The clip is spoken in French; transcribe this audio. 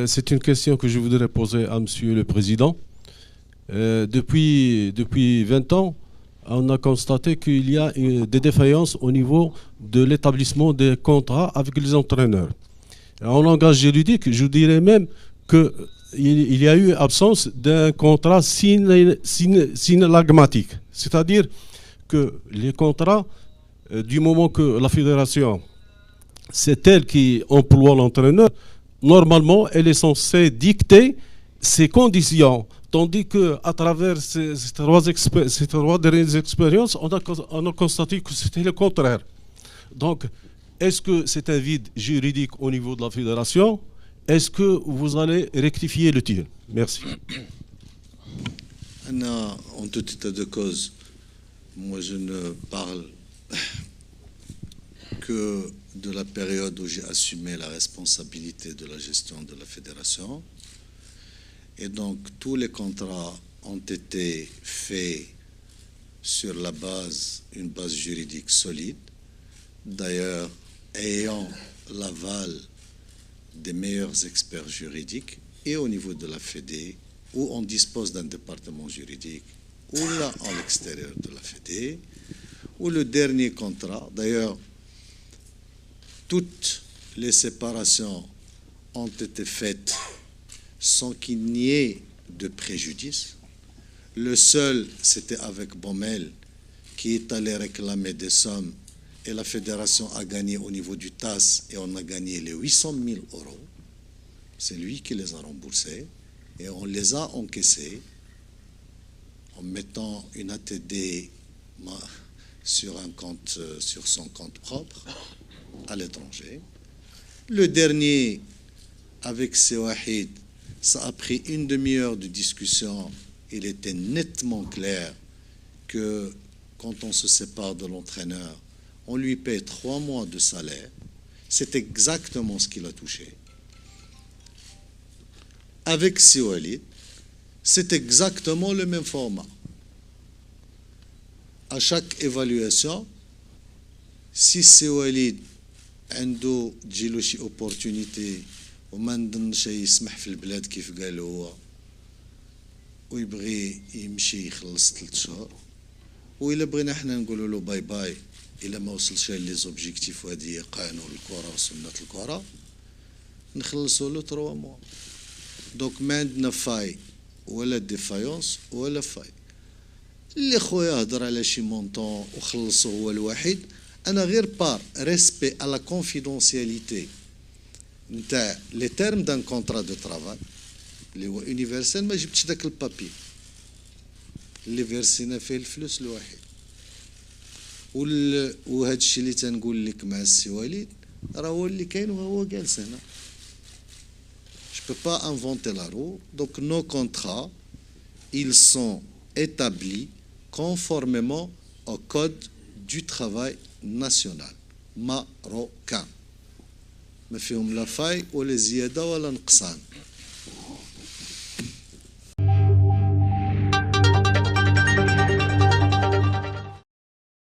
C'est une question que je voudrais poser à Monsieur le Président. Depuis 20 ans, on a constaté qu'il y a des défaillances au niveau de l'établissement des contrats avec les entraîneurs. En langage juridique, je dirais même qu'il y a eu absence d'un contrat synalagmatique. C'est-à-dire que les contrats, du moment que la fédération, c'est elle qui emploie l'entraîneur, normalement, elle est censée dicter ses conditions. Tandis qu'à travers ces trois dernières expériences, on a constaté que c'était le contraire. Donc, est-ce que c'est un vide juridique au niveau de la fédération? Est-ce que vous allez rectifier le tir? Merci. En tout état de cause, moi je ne parle que de la période où j'ai assumé la responsabilité de la gestion de la fédération. Et donc, tous les contrats ont été faits sur une base juridique solide. D'ailleurs, ayant l'aval des meilleurs experts juridiques et au niveau de la Fédé, où on dispose d'un département juridique, ou là, en l'extérieur de la Fédé, où le dernier contrat, d'ailleurs, toutes les séparations ont été faites sans qu'il n'y ait de préjudice. Le seul, c'était avec Baumel, qui est allé réclamer des sommes, et la fédération a gagné au niveau du TAS, et on a gagné les 800 000 euros. C'est lui qui les a remboursés, et on les a encaissés en mettant une ATD sur son compte propre à l'étranger. Le dernier, avec Sewahid, ça a pris une demi-heure de discussion. Il était nettement clair que quand on se sépare de l'entraîneur, on lui paie 3 mois de salaire. C'est exactement ce qu'il a touché. Avec Siwalid, c'est exactement le même format. À chaque évaluation, si Siwalid عنده تجيلو شي اوبورتونيتي وما نظنش يسمح في البلاد كيف قال هو ويبغي يمشي يخلص 3 شهور وإلا بغينا حنا نقولوا له باي باي إلا ما وصلش لي زوبجيكتيف هذه قانون الكرة وسنة الكرة نخلصوا له 3 موا. دونك ما عندنا فاي ولا ديفايونس ولا فاي. اللي خويا هضر على شي مونطون وخلصوا هو الوحيد. أنا غير بار ريسبي à la confidentialité نتاع لي تيرم دان كونترا دو ترافاي اللي هو يونيفرسال ما جبتش داك البابي اللي فيرسينا فيه الفلوس الوحيد. وهذا الشيء اللي تنقول لك مع السي وليد راه هو اللي كاين وهو جالس هنا. Je peux pas inventer la roue. Donc nos contrats, ils sont établis conformément au code du travail national marocain. ما فيهم لا فاي ولا زيادة ولا نقصان.